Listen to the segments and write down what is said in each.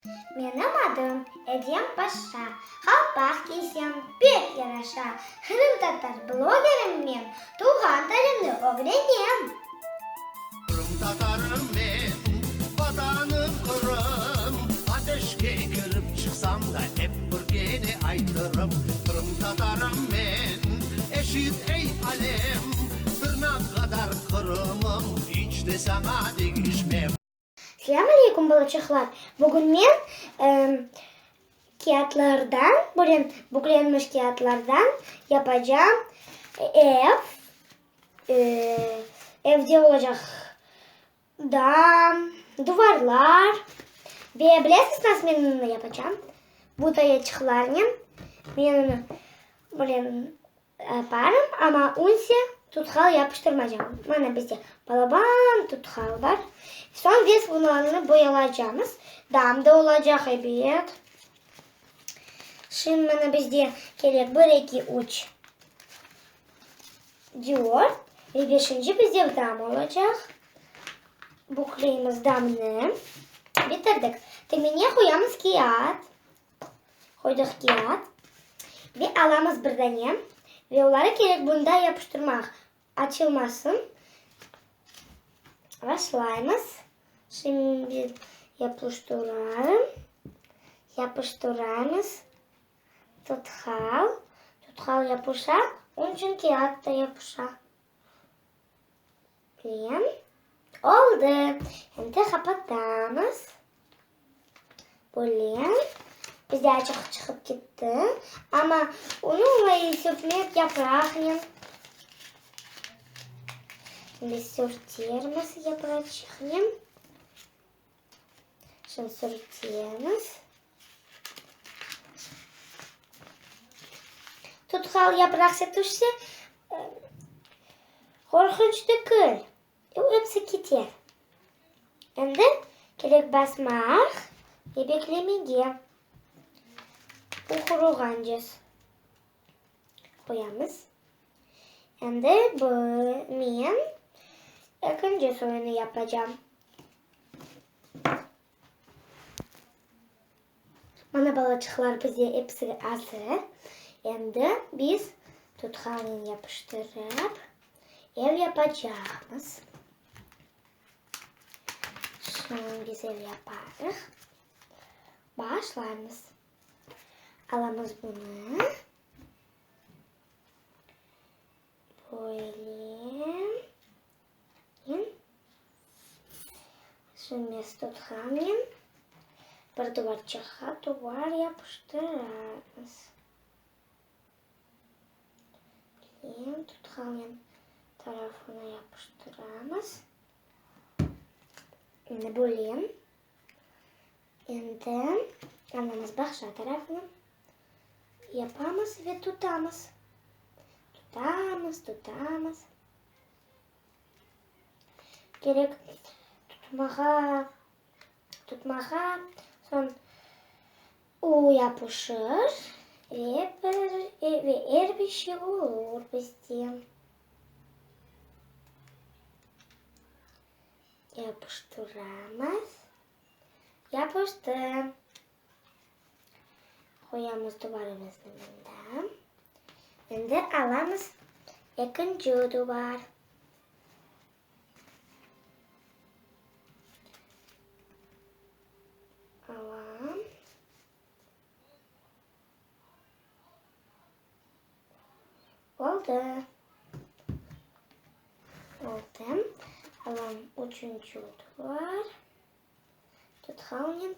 Benim adım Edem Paşa. Halpak giysem pek yaraşa. Kırım Tatar blogerim men. Tuğhan tarımını öğrenem. Kırım Tatarım ben, vatanım Kırım. Ateşke girip çıksam da hep birgeni aytırım. Kırım Tatarım ben, eşit ey alem. Tırnak kadar Kırım'ım, hiç de sana değişmem. Selamünaleyküm balacıklar. Bugün ben kağıtlardan, buklenmiş kağıtlardan yapacağım ev. Evde olacak dam, duvarlar. Ve bilirsiniz nasıl ben onu yapacağım? Bu da yaçıklarını ben onu yaparım ama unse tutkal yapıştırmayacağım. Bana bizde balaban tutkal var. Son biz bunları boyalayacağız. Damda olacak evet. Şimdi bana bizde gerek 1-2-3 diyor. Ve 5. bizde dam olacak. Buklayımız damını. Bitirdik. Temine koyamız kağıt. Koyduk kağıt. Ve alamız bir tane. Ve onları gerek bunda yapıştırmak. Açılmasın. Başlayımız. Şimdi yapıştıralım. Yapıştırıyoruz. Tutkal. Tutkal yapışa. Onun için kağıt da yapışa. Bien. Oldu. Şimdi kapatıyoruz. Böyle. Bizde açık çıkıp gitti. Ama onunla sürtmek yaprağını. Şimdi sürtüyoruz yaprağını. Şimdi sürtüyoruz. Tutkal yaprak setuşsa korkunç değil. Hepsi gidiyor. Şimdi gerek basmak ve beklemeye. Bu kuruğancız. Koyamız. Şimdi ben ikinci sorunu yapacağım. Bana balacıklar bize hepsi hazır. Şimdi biz tutkalını yapıştırıp ev yapacağız. Şimdi biz ev yaparız. Başlarız. Alamız bunu. Böyle. Şimdi biz tutkalını bir duvar yapıştırırız. Tutkalın tarafına yapıştırırız. Şimdi böyle. Şimdi almamız başka tarafını yapamız ve tutamız. Tutamız. Gerek tutmağa son o yapışır ve her bir şey olur bizde. Yapıştıramaz. Yapıştı. Koyamız duvarımızın önünden. Şimdi alamız ikinci duvar. Alam. Oldu. Alam üçüncü duvar. Tutkalım.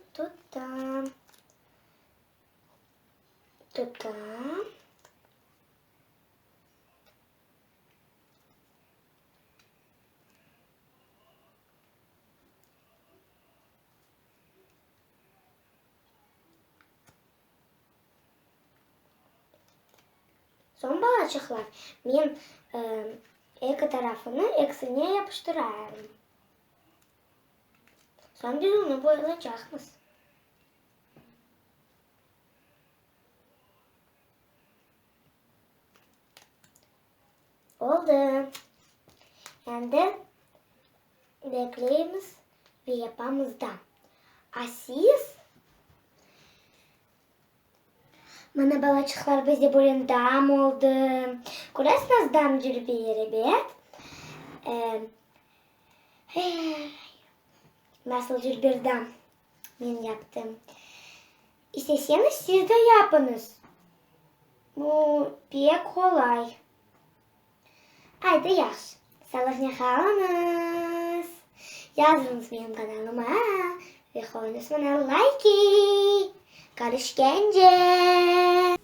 Son balacıklar. Ben iki tarafını eksine yapıştırıyorum. Sonra biz onu boyayacağız. Oldu. Şimdi bekleyimiz ve yapamız da. Siz Mana balaçıklar bize buraya dam oldu. Görüyorsunuz damcır bir yeri bir. Nasıl bir dam ben yaptım. İsterseniz siz de yapınız. Bu pek kolay. Haydi yaş. Sağlıkla kalınız. Yazınız benim kanalıma. Ve koyunuz bana like. Görüşkence.